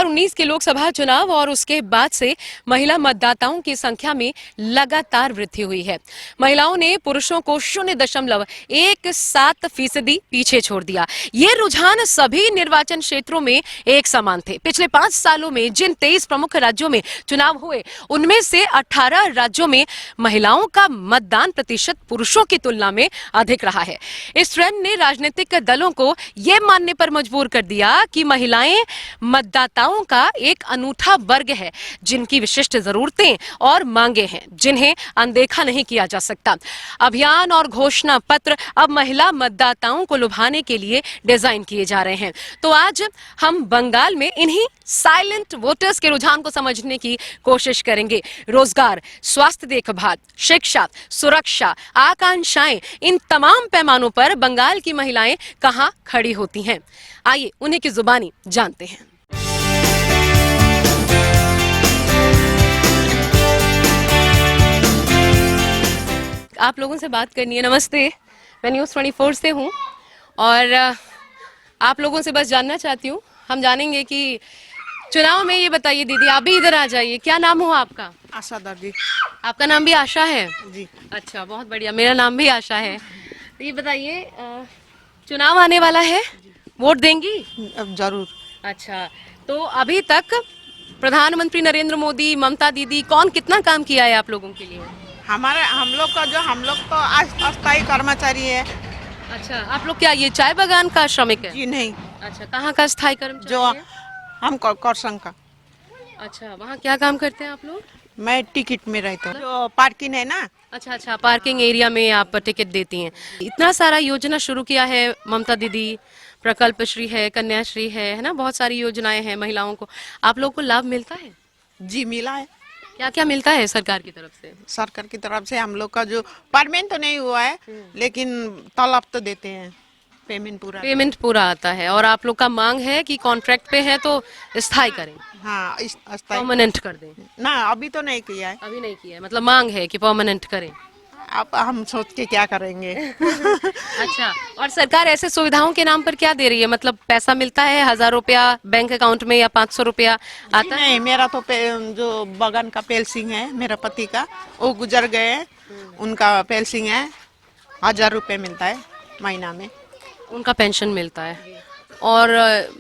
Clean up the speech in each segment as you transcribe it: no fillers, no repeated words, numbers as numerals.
2019 के लोकसभा चुनाव और उसके बाद से महिला मतदाताओं की संख्या में लगातार वृद्धि हुई है। महिलाओं ने पुरुषों को 0.17% पीछे छोड़ दिया। ये रुझान सभी निर्वाचन क्षेत्रों में एक समान थे। पिछले 5 सालों में जिन 23 प्रमुख राज्यों में चुनाव हुए, उनमें से 18 राज्यों में महिलाओं का मतदान प्रतिशत पुरुषों की तुलना में अधिक रहा है। इस ट्रेंड ने राजनीतिक दलों को यह मानने पर मजबूर कर दिया कि महिलाएं मतदाताओं का एक अनूठा वर्ग है, जिनकी विशिष्ट जरूरतें और मांगे हैं, जिन्हें अनदेखा नहीं किया जा सकता। अभियान और घोषणा पत्र अब महिला मतदाताओं को लुभाने के लिए डिजाइन किए जा रहे हैं। तो आज हम बंगाल में इन्हीं साइलेंट वोटर्स के रुझान को समझने की कोशिश करेंगे। रोजगार, स्वास्थ्य देखभाल, शिक्षा, सुरक्षा, आकांक्षाएं, इन तमाम पैमानों पर बंगाल की महिलाएं कहां खड़ी होती हैं। आइए उन्हीं की जुबानी जानते हैं। आप लोगों से बात करनी है। नमस्ते, मैं न्यूज़ 24 से हूं और आप लोगों से बस जानना चाहती हूं। हम जानेंगे कि चुनाव में, ये बताइए दीदी, आप भी इधर आ जाइए। क्या नाम हुआ आपका? आशा दर्जी। आपका नाम भी आशा है जी। अच्छा, बहुत बढ़िया। मेरा नाम भी आशा है। तो ये बताइए, चुनाव आने वाला है, वोट देंगी? अब जरूर। अच्छा, तो अभी तक प्रधानमंत्री नरेंद्र मोदी, ममता दीदी, कौन कितना काम किया है आप लोगों के लिए? हम लोग तो अस्थायी कर्मचारी है। अच्छा, आप लोग क्या ये चाय बागान का श्रमिक है? जी नहीं। अच्छा, कहाँ का स्थायी कर्मचारी जो है? हम करसंग का। अच्छा, वहाँ क्या काम करते हैं आप लोग? मैं टिकट में रहता हूँ। जो पार्किंग है ना। अच्छा अच्छा, पार्किंग एरिया में आप टिकट देती हैं। इतना सारा योजना शुरू किया है ममता दीदी, प्रकल्प श्री है, कन्याश्री है ना, बहुत सारी योजनाएं हैं महिलाओं को। आप लोग को लाभ मिलता है? जी मिला है। क्या क्या मिलता है सरकार की तरफ से? सरकार की तरफ से हम लोग का जो परमेंट तो नहीं हुआ है, लेकिन तलब तो देते हैं। पेमेंट पूरा आता है। और आप लोग का मांग है कि कॉन्ट्रैक्ट पे है तो स्थायी करें? हाँ, परमानेंट कर दें? ना, अभी तो नहीं किया है। अभी नहीं किया है, मतलब मांग है कि परमानेंट करें। अब हम सोच के क्या करेंगे। अच्छा, और सरकार ऐसे सुविधाओं के नाम पर क्या दे रही है? मतलब पैसा मिलता है, 1000 रुपया बैंक अकाउंट में या 500 रुपया आता है? नहीं, मेरा तो जो बगन का पेंशन है मेरा पति का, वो गुजर गए। उनका पेंशन है, 1000 रुपये मिलता है महीना में। उनका पेंशन मिलता है। और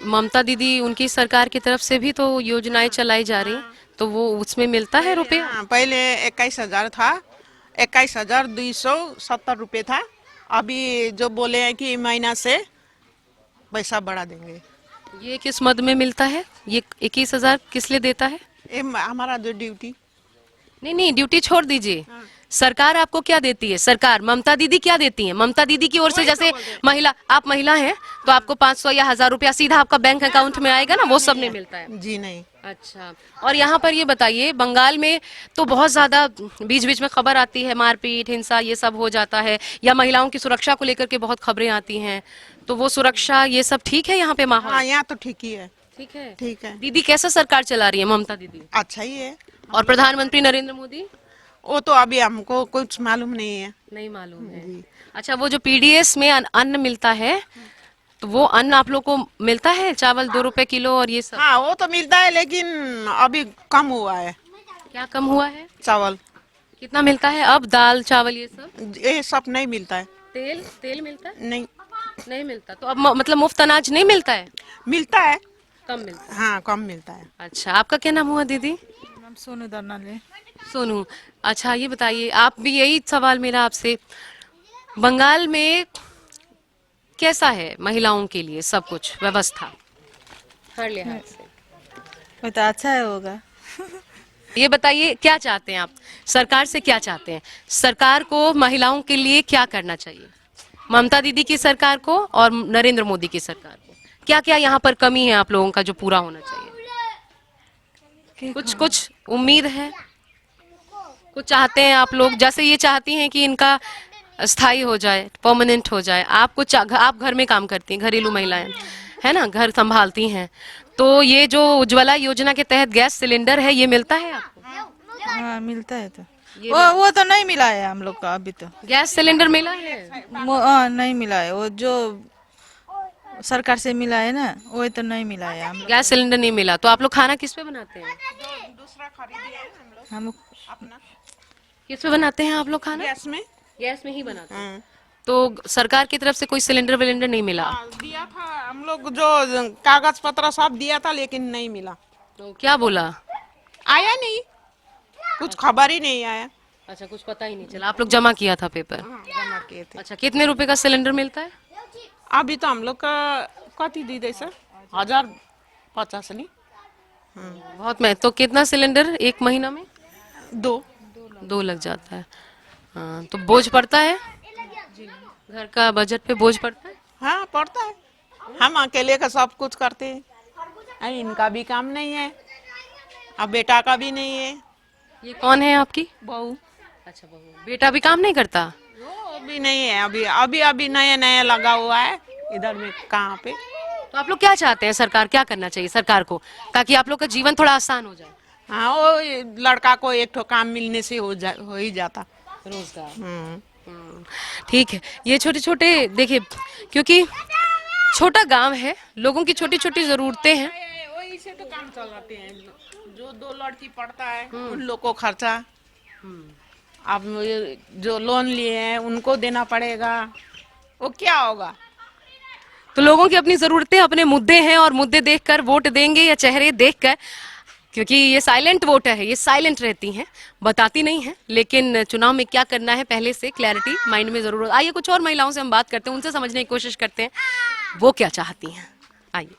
ममता दीदी, उनकी सरकार की तरफ से भी तो योजनाएं चलाई जा रही, तो वो उसमें मिलता है रुपया? हाँ, पहले 21,000 था, 21,270 रुपये था। अभी जो बोले हैं कि महीना से पैसा बढ़ा देंगे। ये किस मद में मिलता है? ये 21,000 किस लिए देता है? हमारा जो ड्यूटी। नहीं नहीं, ड्यूटी छोड़ दीजिए। सरकार आपको क्या देती है? सरकार, ममता दीदी क्या देती है? ममता दीदी की ओर से, जैसे महिला, आप महिला हैं तो आपको 500 या 1000 रुपया सीधा आपका बैंक अकाउंट में आएगा ना, वो सब नहीं मिलता है? जी नहीं। अच्छा, और यहाँ पर ये बताइए, बंगाल में तो बहुत ज्यादा बीच बीच में खबर आती है, मारपीट, हिंसा, ये सब हो जाता है, या महिलाओं की सुरक्षा को लेकर के बहुत खबरें आती हैं, तो वो सुरक्षा, ये सब ठीक है यहाँ पे माहौल? हाँ, यहाँ तो ठीक ही है। ठीक है, ठीक है। दीदी कैसा सरकार चला रही है ममता दीदी? अच्छा ही है। और प्रधानमंत्री नरेंद्र मोदी? वो तो अभी हमको कुछ मालूम नहीं है। नहीं मालूम है। अच्छा, वो जो पीडीएस में अन्न मिलता है, तो वो अन्न आप लोग को मिलता है? चावल 2 रुपए किलो और ये सब? हाँ, वो तो मिलता है, लेकिन अभी कम हुआ है। क्या कम हुआ है? चावल कितना मिलता है अब? दाल चावल ये सब नहीं मिलता है। तेल तेल मिलता है? नहीं। नहीं मिलता। तो अब मतलब मुफ्त अनाज नहीं मिलता है? मिलता है। कम मिलता है। हाँ, कम मिलता है। अच्छा, आपका क्या नाम हुआ दीदी? नाम सोनू दरनाले। सोनू। अच्छा, ये बताइए, आप भी, यही सवाल मेरा आपसे, बंगाल में कैसा है महिलाओं के लिए सब कुछ व्यवस्था हर लिहाज से? वो तो अच्छा है होगा। ये बताइए, क्या चाहते हैं आप सरकार से? क्या चाहते हैं सरकार को महिलाओं के लिए क्या करना चाहिए? ममता दीदी की सरकार को और नरेंद्र मोदी की सरकार को क्या क्या यहाँ पर कमी है आप लोगों का जो पूरा होना चाहिए? कुछ कुछ उम्मीद है, कुछ चाहते हैं आप लोग? जैसे ये चाहती हैं कि इनका स्थायी हो जाए, परमानेंट हो जाए। आप कुछ, आप घर में काम करती हैं, घरेलू महिलाएं है ना, घर संभालती हैं, तो ये जो उज्ज्वला योजना के तहत गैस सिलेंडर है, ये मिलता है आपको? हाँ, मिलता है। तो वो तो नहीं मिला है हम लोग का अभी तो। गैस सिलेंडर मिला है? हाँ, नहीं मिला है। वो जो सरकार से मिला है ना, वो तो नहीं मिला है हम लोग। गैस सिलेंडर नहीं मिला तो आप लोग खाना किस पे बनाते हैं? दूसरा खरीदे हैं हम लोग हम अपना किस पे बनाते हैं आप लोग खाना? गैस में। गैस में ही बनाते हैं। तो सरकार की तरफ से कोई सिलेंडर विलेंडर नहीं मिला? दिया था हम लोग, जो कागज पत्र सब दिया था, लेकिन नहीं मिला। तो क्या बोला? आया नहीं, कुछ खबर ही नहीं आया। अच्छा, कुछ पता ही नहीं चला। आप लोग जमा किया था पेपर? हाँ, जमा किए थे। अच्छा, कितने रुपए का सिलेंडर मिलता है? अभी तो हम लोग का कति दी दे सर, 1050 नहीं, बहुत महंगा। तो कितना सिलेंडर एक महीना में? 2 लग जाता है। हाँ, तो बोझ पड़ता है घर का, बजट पे बोझ पड़ता है। हाँ पड़ता है। हम अकेले का सब कुछ करते हैं, अरे इनका भी काम नहीं है, अब बेटा का भी नहीं है। ये कौन है आपकी बहू अच्छा, बहू। बेटा भी काम नहीं करता? वो भी नहीं है, अभी नया नया लगा हुआ है इधर में, कहाँ पे। तो आप लोग क्या चाहते हैं? सरकार क्या करना चाहिए सरकार को, ताकि आप लोग का जीवन थोड़ा आसान हो जाए? हाँ, वो लड़का को एक ठो काम मिलने से हो ही जाता। रोजगार। हम्म। ठीक है। ये छोटे छोटे देखिए, क्योंकि छोटा गांव है, लोगों की छोटी छोटी जरूरतें हैं। वही से तो काम चलाते हैं। जो 2 लड़की पढ़ता है उन लोग को खर्चा, अब ये जो लोन लिए हैं उनको देना पड़ेगा, वो क्या होगा। तो लोगों की अपनी जरूरतें, अपने मुद्दे हैं, और मुद्दे देखकर वोट देंगे या चेहरे देखकर, क्योंकि ये साइलेंट वोटर है, ये साइलेंट रहती हैं, बताती नहीं है। लेकिन चुनाव में क्या करना है पहले से क्लैरिटी माइंड में जरूर। आइए कुछ और महिलाओं से हम बात करते हैं, उनसे समझने की कोशिश करते हैं वो क्या चाहती हैं। आइए।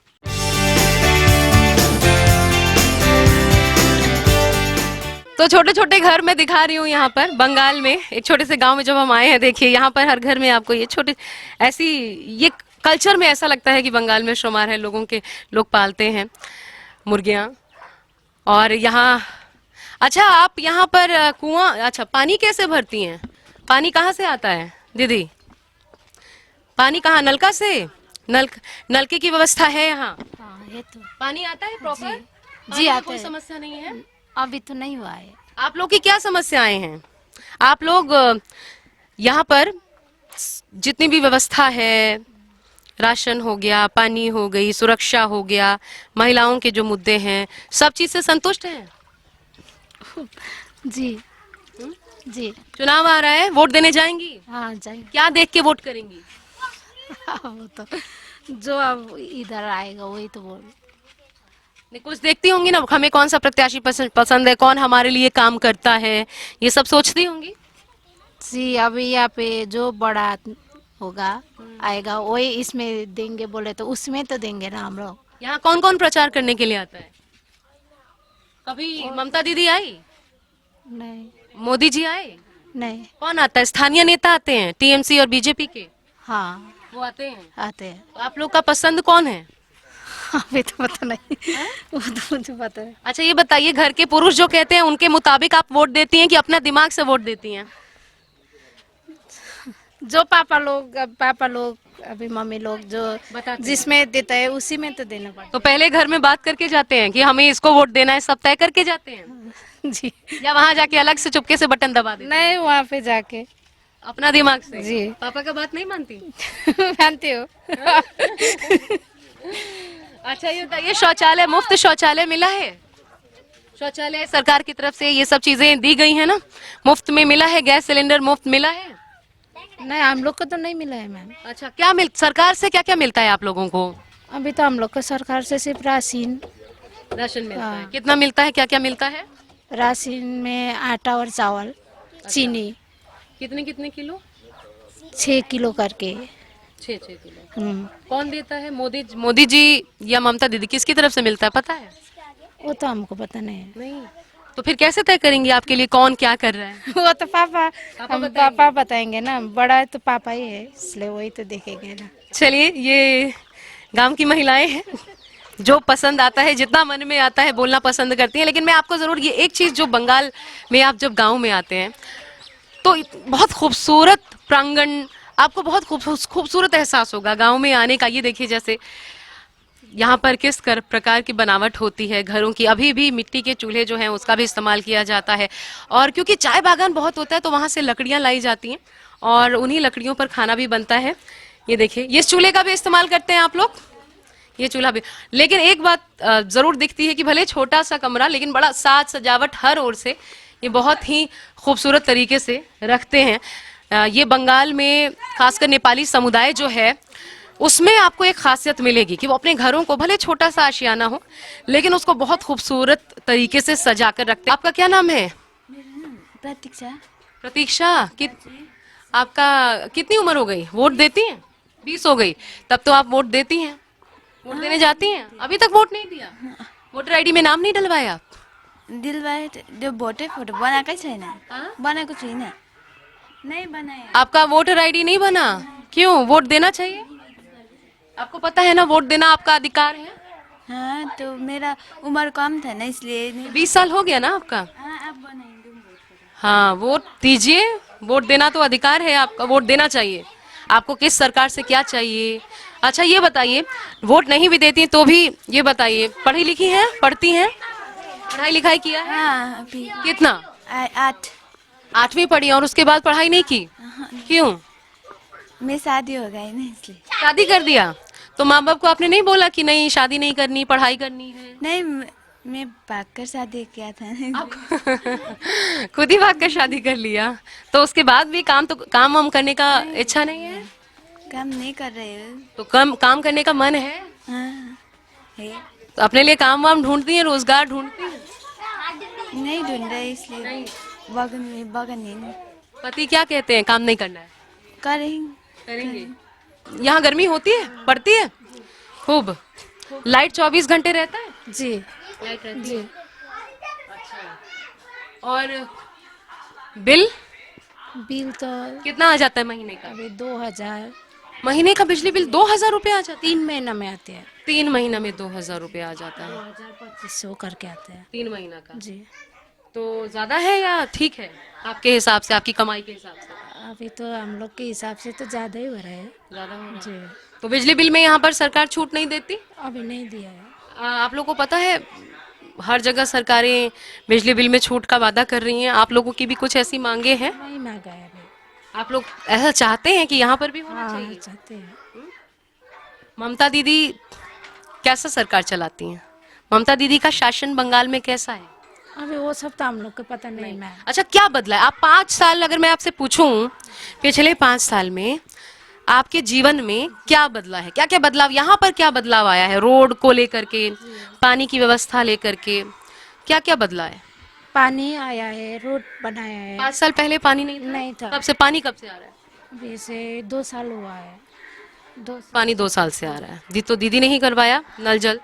तो छोटे छोटे घर मैं दिखा रही हूँ यहाँ पर बंगाल में, एक छोटे से गांव में जब हम आए हैं, देखिए यहाँ पर हर घर में आपको ये छोटे ऐसी, ये कल्चर में ऐसा लगता है कि बंगाल में शुमार है, लोगों के लोग पालते हैं मुर्गियाँ। और यहाँ अच्छा, आप यहाँ पर कुआं, अच्छा पानी कैसे भरती हैं? पानी कहाँ से आता है दीदी? पानी कहाँ, नलका से? नलके की व्यवस्था है यहाँ? हाँ, ये तो पानी आता है प्रॉपर? जी आता कोई है। समस्या नहीं है? अभी तो नहीं हुआ है। आप लोग की क्या समस्याएं हैं? आप लोग यहाँ पर जितनी भी व्यवस्था है, राशन हो गया, पानी हो गई, सुरक्षा हो गया, महिलाओं के जो मुद्दे हैं, सब चीज से संतुष्ट हैं? जी जी चुनाव आ रहा है, वोट देने जाएंगी? हाँ जाएंगे। क्या देख के वोट करेंगी? वो तो जो अब इधर आएगा वही तो बोल। नहीं, कुछ देखती होंगी ना, हमें कौन सा प्रत्याशी पसंद है, कौन हमारे लिए काम करता है, ये सब सोचती होंगी। जी अभी यहाँ पे जो बड़ा होगा आएगा वही इसमें देंगे, बोले तो उसमें तो देंगे ना हम लोग। यहाँ कौन कौन प्रचार करने के लिए आता है? कभी ममता दीदी आई? नहीं मोदी जी आए? नहीं। कौन आता है? स्थानीय नेता आते हैं टीएमसी और बीजेपी के, हाँ वो आते हैं। आते हैं। तो आप लोग का पसंद कौन है? अभी तो पता नहीं वो तो मुझे पता नहीं। अच्छा ये बताइए, घर के पुरुष जो कहते हैं उनके मुताबिक आप वोट देती हैं कि अपना दिमाग से वोट देती हैं? जो पापा लोग अभी मम्मी लोग जो बताते हैं। जिसमें देता है उसी में तो देना पड़ता तो पहले घर में बात करके जाते हैं कि हमें इसको वोट देना है, सब तय करके जाते हैं, है। जी या वहां जाके अलग से चुपके से बटन दबा देते हैं? नहीं, वहाँ पे जाके अपना दिमाग से? जी। पापा का बात नहीं मानती? मानते हो। अच्छा ये बताइए, शौचालय, मुफ्त शौचालय मिला है? शौचालय सरकार की तरफ से ये सब चीजें दी गई है ना, मुफ्त में मिला है? गैस सिलेंडर मुफ्त मिला है? नहीं, हम लोग को तो नहीं मिला है मैम। अच्छा, क्या सरकार से क्या क्या मिलता है आप लोगों को? अभी तो हम लोग को सरकार से सिर्फ राशन राशन मिलता है? हाँ। कितना मिलता है, क्या क्या मिलता है? राशन में आटा और चावल, चीनी कितने कितने किलो? 6 किलो करके। 6 किलो। हम्म, कौन देता है? मोदी जी या ममता दीदी, किसकी तरफ से मिलता है पता है? वो तो हमको पता नहीं है। नहीं। तो फिर कैसे तय करेंगे आपके लिए कौन क्या कर रहा है? वो तो पापा बताएंगे। पापा बताएंगे ना, बड़ा है तो पापा ही है, इसलिए वही तो देखेंगे ना। चलिए, ये गांव की महिलाएं हैं, जो पसंद आता है, जितना मन में आता है बोलना पसंद करती हैं। लेकिन मैं आपको जरूर ये एक चीज, जो बंगाल में आप जब गांव में आते हैं तो बहुत खूबसूरत प्रांगण, आपको बहुत खूबसूरत एहसास होगा गांव में आने का। ये देखिए जैसे यहाँ पर किस प्रकार की बनावट होती है घरों की, अभी भी मिट्टी के चूल्हे जो हैं उसका भी इस्तेमाल किया जाता है। और क्योंकि चाय बागान बहुत होता है तो वहाँ से लकड़ियाँ लाई जाती हैं और उन्हीं लकड़ियों पर खाना भी बनता है। ये देखिए, ये चूल्हे का भी इस्तेमाल करते हैं आप लोग, ये चूल्हा भी। लेकिन एक बात जरूर दिखती है कि भले छोटा सा कमरा लेकिन बड़ा साज सजावट हर ओर से ये बहुत ही खूबसूरत तरीके से रखते हैं। ये बंगाल में खासकर नेपाली समुदाय जो है उसमें आपको एक खासियत मिलेगी कि वो अपने घरों को भले छोटा सा आशियाना हो लेकिन उसको बहुत खूबसूरत तरीके से सजा कर रखते हैं। आपका क्या नाम है? प्रतीक्षा। प्रतीक्षा। आपका कितनी उम्र हो गई? वोट देती हैं? 20 हो गई, तब तो आप वोट देती हैं, वोट देने जाती हैं? अभी तक वोट नहीं दिया? वोटर आईडी में नाम नहीं डलवाया? दिलबाई त्यो भोटै फोटो बनाएकै छैन, बनाएको छुइनँ, नै बनाए। आपका वोटर आईडी नहीं बना? क्यों? वोट देना चाहिए? आपको पता है ना वोट देना आपका अधिकार है। हाँ, तो मेरा उम्र कम था ना इसलिए नहीं। 20 साल हो गया ना आपका? हाँ, अब बनाएंगे वोट। हाँ, वोट दीजिए, वोट देना तो अधिकार है आपका, वोट देना चाहिए। आपको किस सरकार से क्या चाहिए? अच्छा ये बताइए, वोट नहीं भी देती तो भी ये बताइए, पढ़ी लिखी हैं, पढ़ती हैं, पढ़ाई लिखाई किया है? हाँ, अभी कितना? 8। 8वीं पढ़ी और उसके बाद पढ़ाई नहीं की? क्यों? मेरी शादी हो गई ना इसलिए। शादी कर दिया तो माँ बाप को आपने नहीं बोला कि नहीं शादी नहीं करनी, पढ़ाई करनी है? नहीं, मैं भागकर शादी किया था। खुद ही भाग कर शादी कर लिया, तो उसके बाद भी काम वाम करने का इच्छा नहीं है? काम नहीं कर रहे हो? तो काम करने का मन है हाँ, है। तो अपने लिए काम वाम ढूंढती है, रोजगार ढूंढती है? नहीं ढूंढ रहे इसलिए बगन नहीं पति क्या कहते हैं काम नहीं करना है? करेंगे। यहाँ गर्मी होती है, पड़ती है खूब? लाइट 24 घंटे रहता है? जी लाइट रहती है। और बिल बिल तो कितना आ जाता है महीने का? अभी 2000 महीने का बिजली बिल 2000 रुपये आ जाता है? 3 महीना में आते हैं। 3 महीना में 2000 रुपये आ जाता है? 2500 करके आते हैं। 3 महीना का? जी तो ज्यादा है या ठीक है आपके हिसाब से, आपकी कमाई के हिसाब से? अभी तो हम लोग के हिसाब से तो ज्यादा ही हो रहा है। ज्यादा हो रहा है। जी तो बिजली बिल में यहाँ पर सरकार छूट नहीं देती? अभी नहीं दिया है। आप लोगों को पता है हर जगह सरकारें बिजली बिल में छूट का वादा कर रही हैं, आप लोगों की भी कुछ ऐसी मांगे हैं? नहीं मांगा है अभी। आप लोग ऐसा चाहते हैं कि यहाँ पर भी होना हाँ चाहिए? चाहते हैं। ममता दीदी कैसा सरकार चलाती हैं? ममता दीदी का शासन बंगाल में कैसा है? अभी वो सब तो हम लोग को पता नहीं मैम। अच्छा क्या बदला है? आप 5 साल अगर मैं आपसे पूछूं पिछले 5 साल में आपके जीवन में क्या बदला है, क्या क्या बदलाव यहाँ पर क्या बदलाव आया है? रोड को लेकर के, पानी की व्यवस्था लेकर के क्या क्या बदला है? पानी आया है, रोड बनाया है। 5 साल पहले पानी नहीं था? था। कब से पानी कब से आ रहा है? अभी से 2 साल हुआ है। 2 पानी 2 साल से आ रहा है। तो दीदी ने ही करवाया नल जल?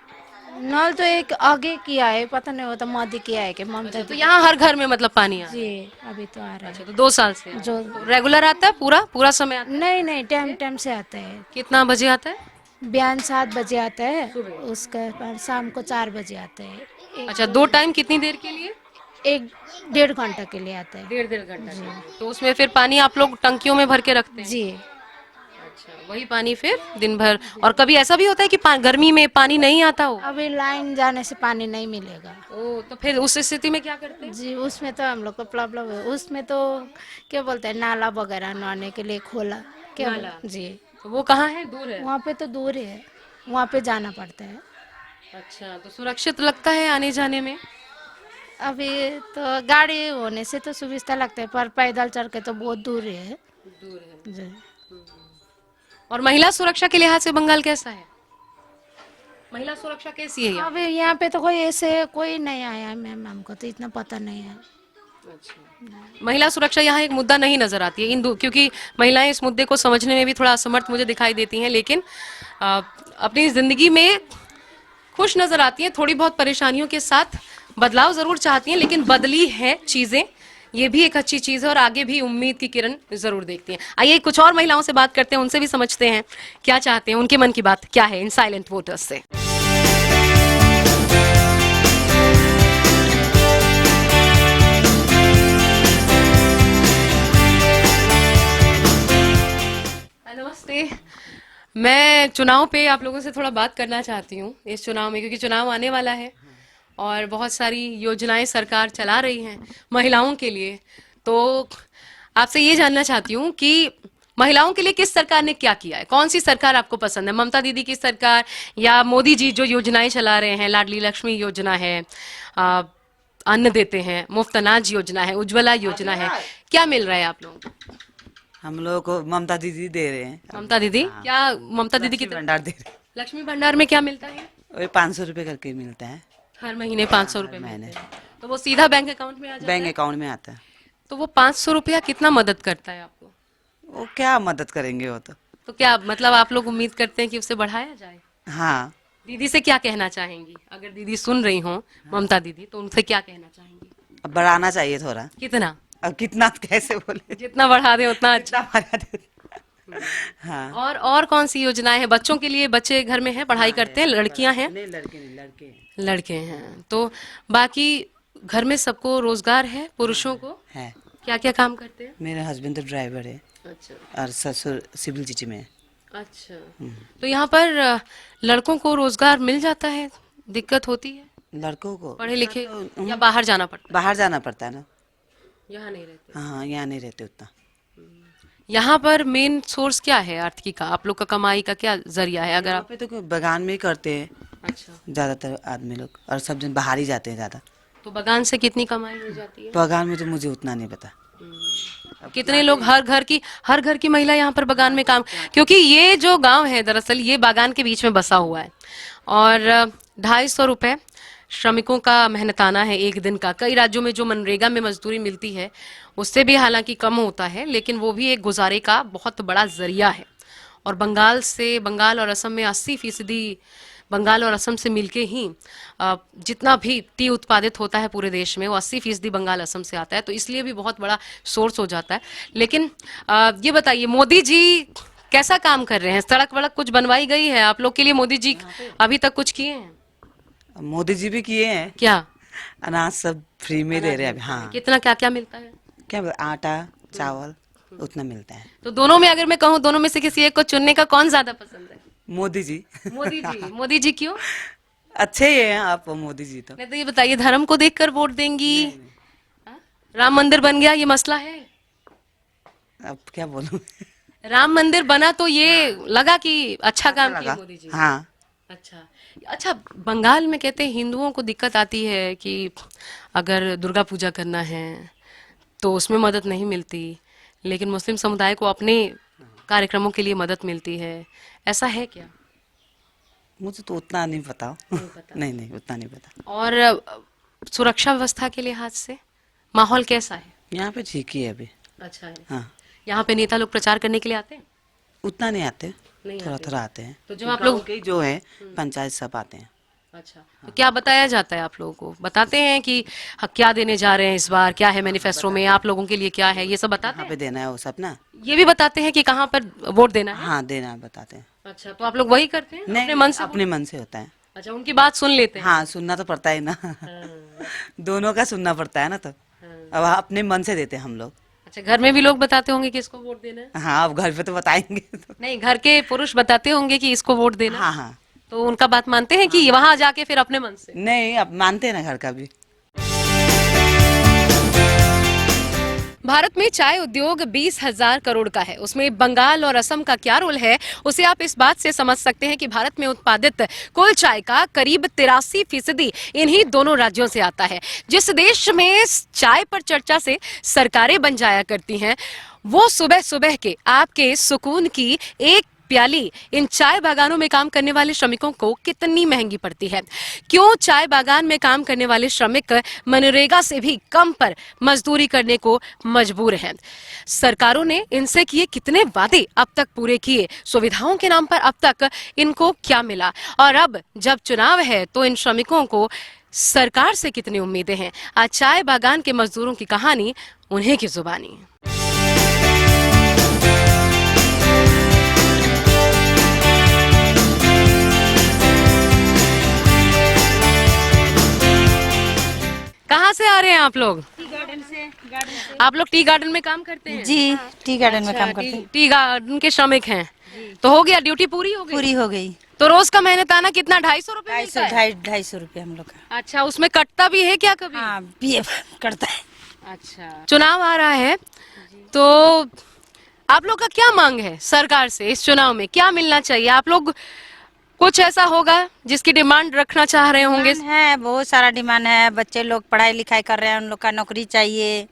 नल तो एक आगे किया है, पता नहीं होता मोदी किया है कि ममता तो यहाँ हर घर में मतलब पानी आ रहा है? जी अभी तो आ रहा है। तो 2 साल से जो रेगुलर आता है? पूरा समय आता नहीं टाइम टाइम से आता है। है? कितना बजे आता है? बयान 7 बजे आता है, उसके बाद शाम को 4 बजे आता है। अच्छा 2 टाइम कितनी देर के लिए? 1-1.5 घंटा के लिए आता है। 1.5 घंटा। तो उसमें फिर पानी आप लोग टंकियों में भर के रखते हैं? जी अच्छा वही पानी फिर दिन भर। और कभी ऐसा भी होता है कि गर्मी में पानी नहीं आता हो? अभी लाइन जाने से पानी नहीं मिलेगा। ओ तो फिर उस स्थिति में क्या करते हैं? जी उसमें तो हम लोग को प्रॉब्लम है। उसमें तो क्या बोलते हैं नाला वगैरह नहाने के लिए खोला क्या नाला? जी तो वो कहाँ है? दूर है? वहाँ पे तो दूर है, वहाँ पे जाना पड़ता है। अच्छा तो सुरक्षित लगता है आने जाने में? अभी तो गाड़ी होने से तो सुविधा लगता है, पर पैदल चल के तो बहुत दूर है। दूर है। जी और महिला सुरक्षा के लिहाज से बंगाल कैसा है? महिला सुरक्षा कैसी है यहाँ? अभी यहाँ पे तो कोई ऐसे कोई नहीं आया मैम, हमको तो इतना पता नहीं है। महिला सुरक्षा यहाँ एक मुद्दा नहीं नजर आती है क्योंकि महिलाएं इस मुद्दे को समझने में भी थोड़ा असमर्थ मुझे दिखाई देती हैं, लेकिन अपनी जिंदगी में खुश नजर आती हैं, थोड़ी बहुत परेशानियों के साथ बदलाव जरूर चाहती हैं, लेकिन बदली है चीजें, ये भी एक अच्छी चीज है और आगे भी उम्मीद की किरण जरूर देखती हैं। आइए कुछ और महिलाओं से बात करते हैं, उनसे भी समझते हैं क्या चाहते हैं, उनके मन की बात क्या है इन साइलेंट वोटर्स से। नमस्ते, मैं चुनाव पे आप लोगों से थोड़ा बात करना चाहती हूँ इस चुनाव में, क्योंकि चुनाव आने वाला है और बहुत सारी योजनाएं सरकार चला रही हैं महिलाओं के लिए। तो आपसे ये जानना चाहती हूँ कि महिलाओं के लिए किस सरकार ने क्या किया है? कौन सी सरकार आपको पसंद है? ममता दीदी की सरकार या मोदी जी जो योजनाएं चला रहे हैं? लाडली लक्ष्मी योजना है, आ, अन्न देते हैं, मुफ्त अनाज योजना है, उज्ज्वला योजना है, क्या मिल रहा है आप लोगों को? हम लोगों को ममता दीदी दे रहे हैं। ममता दीदी क्या? ममता दीदी की लक्ष्मी भंडार दे रहे लक्ष्मी भंडार में क्या मिलता है? हैं। वही 500 रुपए करके मिलता है, हर महीने 500 रुपए महीने। मिलते हैं। तो वो सीधा बैंक अकाउंट में आ जाता बैंक है? अकाउंट में आता है। तो वो 500 रुपया कितना मदद करता है आपको? वो क्या मदद करेंगे वो तो क्या मतलब आप लोग उम्मीद करते हैं कि उसे बढ़ाया जाए? हाँ, दीदी से क्या कहना चाहेंगी? अगर दीदी सुन रही हो, ममता दीदी, तो उनसे क्या कहना चाहेंगी? अब बढ़ाना चाहिए थोड़ा। कितना? अब कितना कैसे बोले, जितना बढ़ा दे उतना अच्छा। कितना बढ़ा दे। हाँ, और कौन सी योजनाएं हैं बच्चों के लिए? बच्चे घर में हैं, पढ़ाई करते हैं, लड़कियां हैं? नहीं लड़के नहीं, लड़के हैं। लड़के हैं। तो बाकी घर में सबको रोजगार है, पुरुषों को? है। क्या क्या काम करते हैं? मेरे हस्बैंड तो ड्राइवर है अच्छा और ससुर सिविल जीटी में है। अच्छा। तो यहाँ पर लड़कों को रोजगार मिल जाता है? दिक्कत होती है लड़कों को पढ़े लिखे या बाहर जाना पड़ता बाहर जाना पड़ता है ना। है? यहाँ नहीं रहते? हाँ, यहाँ नहीं रहते उतना। यहाँ पर मेन सोर्स क्या है आर्थिकी का? आप लोग का कमाई का क्या जरिया है? अगर यहाँ आप पे तो कोई बगान में ही करते हैं अच्छा, ज्यादातर आदमी लोग, और सब जन बाहर ही जाते हैं ज्यादा। तो बगान से कितनी कमाई हो जाती है? बगान में तो मुझे उतना नहीं पता। कितने लोग हर घर की महिला यहाँ पर बगान में काम, क्योंकि ये जो गांव है दरअसल ये बागान के बीच में बसा हुआ है और 250 रुपए श्रमिकों का मेहनताना है एक दिन का। कई राज्यों में जो मनरेगा में मजदूरी मिलती है उससे भी हालांकि कम होता है, लेकिन वो भी एक गुजारे का बहुत बड़ा जरिया है। और बंगाल और असम में 80% बंगाल और असम से मिलके ही जितना भी टी उत्पादित होता है पूरे देश में वो 80% बंगाल असम से आता है, तो इसलिए भी बहुत बड़ा सोर्स हो जाता है। लेकिन ये बताइए मोदी जी कैसा काम कर रहे हैं? सड़क वड़क कुछ बनवाई गई है आप लोग के लिए? मोदी जी अभी तक कुछ किए हैं? मोदी जी भी किए हैं, क्या अनाज सब फ्री में दे रहे हैं अभी। हाँ, कितना क्या क्या मिलता है? क्या आटा चावल उतना मिलता है। तो दोनों में अगर मैं कहूँ दोनों में से किसी एक को चुनने का कौन ज्यादा पसंद है? मोदी जी मोदी जी। मोदी जी क्यों? अच्छे ही हैं आप मोदी जी तो। नहीं तो ये बताइए धर्म को देखकर वोट देंगी? हाँ? राम मंदिर बन गया ये मसला है? अब क्या बोलूं। राम मंदिर बना तो ये लगा कि अच्छा काम किया लगा। मोदी जी? हाँ, अच्छा, बंगाल में कहते हैं हिंदुओं को दिक्कत आती है कि अगर दुर्गा पूजा करना है तो उसमें मदद नहीं मिलती, लेकिन मुस्लिम समुदाय को अपने कार्यक्रमों के लिए मदद मिलती है। ऐसा है क्या? मुझे तो उतना नहीं पता। नहीं उतना नहीं पता। और सुरक्षा व्यवस्था के लिहाज से माहौल कैसा है? यहाँ पे ठीक ही है अभी। अच्छा है। हाँ, यहाँ पे नेता लोग प्रचार करने के लिए आते हैं? उतना नहीं आते, नहीं थोड़ा आते। थोड़ा आते हैं। तो जब आप गाँव लोग के जो है पंचायत सब आते हैं। अच्छा, तो क्या बताया जाता है आप लोगों को? बताते हैं कि क्या देने जा रहे हैं इस बार, क्या है मैनिफेस्टो में, आप लोगों के लिए क्या है, ये सब बताते कहाँ हैं? पे देना है वो सब ना। ये भी बताते हैं कि कहाँ पर वोट देना है? हाँ, देना है बताते हैं। अच्छा, तो आप लोग वही करते हैं नहीं, अपने मन से? अपने मन से होता है। अच्छा, उनकी बात सुन लेते हैं? हाँ, सुनना तो पड़ता है ना। दोनों का सुनना पड़ता है ना, तो अब अपने मन से देते हैं हम लोग। अच्छा, घर में भी लोग बताते होंगे कि इसको वोट देना है? हाँ, अब घर पे तो बताएंगे तो। नहीं, घर के पुरुष बताते होंगे कि इसको वोट देना है? हाँ हाँ, तो उनका बात मानते हैं कि वहां जाके फिर अपने मन से? नहीं अब मानते हैं ना घर का भी। भारत में चाय उद्योग 20,000 करोड़ का है। उसमें बंगाल और असम का क्या रोल है उसे आप इस बात से समझ सकते हैं कि भारत में उत्पादित कुल चाय का करीब 83% इन्हीं दोनों राज्यों से आता है। जिस देश में चाय पर चर्चा से सरकारें बन जाया करती हैं, वो सुबह सुबह के आपके सुकून की एक प्याली इन चाय बागानों में काम करने वाले श्रमिकों को कितनी महंगी पड़ती है। क्यों चाय बागान में काम करने वाले श्रमिक मनरेगा से भी कम पर मजदूरी करने को मजबूर हैं? सरकारों ने इनसे किए कितने वादे अब तक पूरे किए? सुविधाओं के नाम पर अब तक इनको क्या मिला? और अब जब चुनाव है तो इन श्रमिकों को सरकार से कितनी उम्मीदें हैं? आज चाय बागान के मजदूरों की कहानी उन्हीं की जुबानी। कहाँ से आ रहे हैं आप लोग? टी गार्डन से। आप लोग टी गार्डन में काम करते हैं? जी, टी गार्डन में अच्छा, काम करते हैं। टी गार्डन के श्रमिक हैं। तो हो गया, ड्यूटी पूरी हो गई? पूरी हो गई। तो रोज का मेहनताना कितना? 250 रुपए मिलता है? 250 रुपये हम लोग का। अच्छा, उसमें कटता भी है क्या कभी? हाँ, बीए करता है। अच्छा, चुनाव आ रहा है तो आप लोग का क्या मांग है सरकार से इस चुनाव में, क्या मिलना चाहिए? आप लोग कुछ ऐसा होगा जिसकी डिमांड रखना चाह रहे होंगे? है, बहुत सारा डिमांड है। बच्चे लोग पढ़ाई लिखाई कर रहे हैं, उन लोग का नौकरी चाहिए।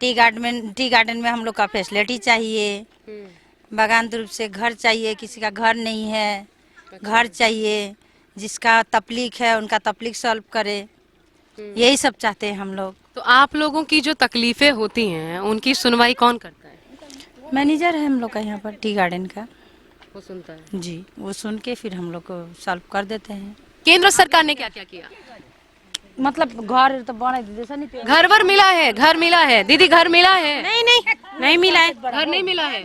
टी गार्डन में हम लोग का फैसिलिटी चाहिए। बागान रूप से घर चाहिए, किसी का घर नहीं है, घर चाहिए। जिसका तकलीफ है उनका तकलीफ सॉल्व करे, यही सब चाहते हैं हम लोग। तो आप लोगों की जो तकलीफें होती हैं उनकी सुनवाई कौन करता है? मैनेजर है हम लोग का यहाँ पर टी गार्डन का। वो सुनता है। जी, वो सुन के फिर हम लोग को सॉल्व कर देते हैं। केंद्र सरकार ने क्या क्या किया? मतलब घर तो बने जैसा नहीं। घर वर मिला है? घर मिला है दीदी? घर मिला है? नहीं मिला है। घर नहीं मिला है।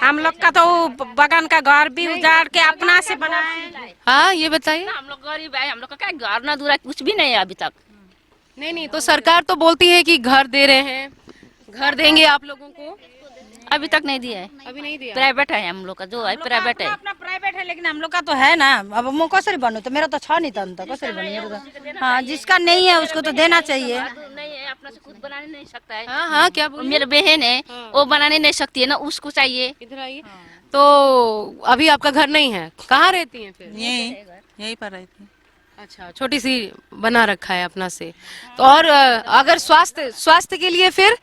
हम लोग का तो बगान का घर भी उजाड़ के अपना से बनाए। हाँ, ये बताइए। हम लोग गरीब है, हम लोग का क्या घर ना दूरा कुछ भी नहीं है अभी तक। नहीं, तो सरकार तो बोलती है कि घर दे रहे हैं, घर देंगे आप लोगों को। अभी तक नहीं दिया है, अभी नहीं दिया। प्राइवेट है हम लोग का, जो है प्राइवेट है। अपना प्राइवेट है, लेकिन हम लोग का तो है ना। अब मैं कसरी बनू, तो मेरा तो छा नहीं था, कसरी बनू मेरा तो। हाँ, जिसका नहीं है उसको तो देना चाहिए। नहीं है, अपना से खुद बनाने नहीं सकता है। हाँ, क्या बोल? मेरी बहन है, वो बनाने नहीं सकती है ना, उसको चाहिए। इधर आइए। तो अभी आपका घर नहीं है, कहाँ रहती हैं फिर? यही पर रहती। अच्छा, छोटी सी बना रखा है अपना से। तो और अगर स्वास्थ्य के लिए फिर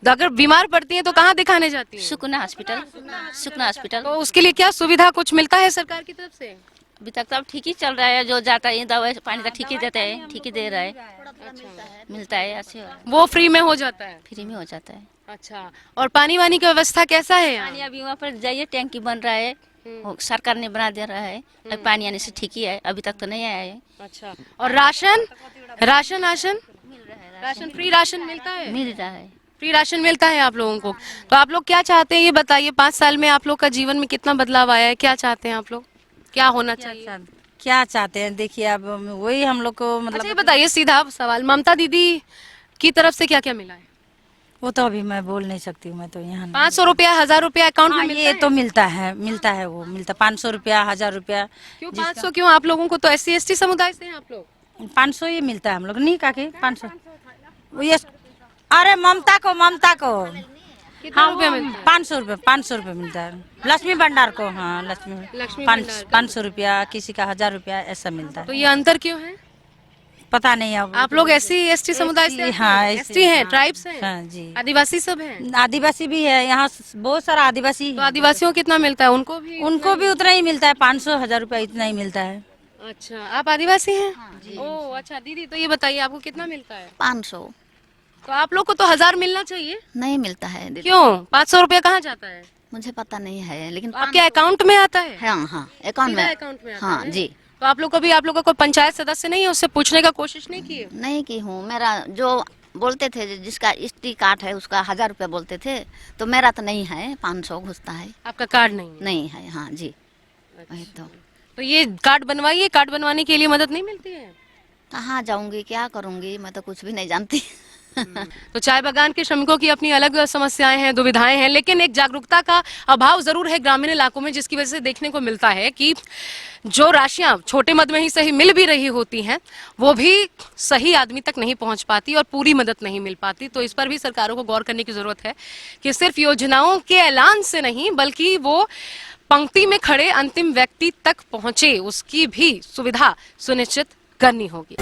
अगर बीमार पड़ती हैं तो कहाँ दिखाने जाती हैं? सुकना हॉस्पिटल। तो उसके लिए क्या सुविधा कुछ मिलता है सरकार की तरफ से? अभी तक सब ठीक ही चल रहा है, जो जाता है दवाई पानी का ठीक ही देते हैं, ठीक ही दे रहा है। मिलता है अच्छे, वो फ्री में हो जाता है? फ्री में हो जाता है। अच्छा, और पानी वानी की व्यवस्था कैसा है यहाँ? पानी अभी वहाँ पर जाइए, टैंकी बन रहा है, वो सरकार ने बना दे रहा है। अभी पानी आने से ठीक ही है, अभी तक तो नहीं आया है। अच्छा, और राशन फ्री राशन मिलता है? मिल रहा है। फ्री राशन मिलता है आप लोगों को। तो आप लोग क्या चाहते हैं ये बताइए, 5 साल में आप लोग का जीवन में कितना बदलाव आया है? क्या चाहते हैं आप लोग, क्या होना चाहिए? क्या चाहते हैं देखिए, अब वही हम लोग को अच्छा, ये मतलब बताइए सीधा सवाल, ममता दीदी की तरफ से क्या क्या मिला है? वो तो अभी मैं बोल नहीं सकती हूँ, मैं तो यहाँ 500 रुपया, 1000 रुपया अकाउंट में हाँ, मिलता ये है? तो मिलता है, वो मिलता 500 रुपया, 1000 रुपया। क्यों 500 क्यों? आप लोगों को तो SC ST समुदाय से हैं आप लोग। 500 ही मिलता है हम लोग, नहीं काके 500 ये। अरे ममता को कितना रुपया मिलता है? 500 रुपये मिलता है। लक्ष्मी भंडार को, हाँ लक्ष्मी 500 रुपया, किसी का 1000 रुपया ऐसा मिलता तो है। ये अंतर क्यों है? पता नहीं अब आप लोग SC ST समुदाय से? हाँ, ST हैं, ट्राइब्स हैं, हाँ जी। आदिवासी सब हैं। आदिवासी भी है यहाँ, बहुत सारा आदिवासी तो आदिवासियों को कितना मिलता है? उनको भी उतना ही मिलता है, 500 1000 रुपया इतना ही मिलता है। अच्छा, आप आदिवासी हैं? ओह अच्छा, दीदी तो ये बताइए आपको कितना मिलता है? 500 तो आप लोग को तो 1000 मिलना चाहिए। नहीं मिलता है दीदी। क्यों? 500 रुपया कहाँ जाता है? मुझे पता नहीं है, लेकिन तो आपके अकाउंट में आता है? हाँ अकाउंट सीधा में। अकाउंट में आता हाँ है? जी। तो आप लोग कभी, आप लोग का कोई पंचायत सदस्य नहीं है, उससे पूछने का कोशिश नहीं की? नहीं की हूँ, मेरा जो बोलते थे जिसका ST कार्ड है उसका 1000 रुपया बोलते थे, तो मेरा तो नहीं है, 500 घुसता है। आपका कार्ड नहीं है? नहीं है, हाँ जी। वही तो ये कार्ड बनवाइए, कार्ड बनवाने के लिए मदद नहीं मिलती है? कहाँ जाऊंगी, क्या करूंगी, मैं तो कुछ भी नहीं जानती। तो चाय बागान के श्रमिकों की अपनी अलग समस्याएं हैं, दुविधाएं हैं, लेकिन एक जागरूकता का अभाव जरूर है ग्रामीण इलाकों में, जिसकी वजह से देखने को मिलता है कि जो राशियां छोटे मद में ही सही मिल भी रही होती हैं, वो भी सही आदमी तक नहीं पहुंच पाती और पूरी मदद नहीं मिल पाती। तो इस पर भी सरकारों को गौर करने की जरूरत है कि सिर्फ योजनाओं के ऐलान से नहीं, बल्कि वो पंक्ति में खड़े अंतिम व्यक्ति तक पहुंचे, उसकी भी सुविधा सुनिश्चित करनी होगी।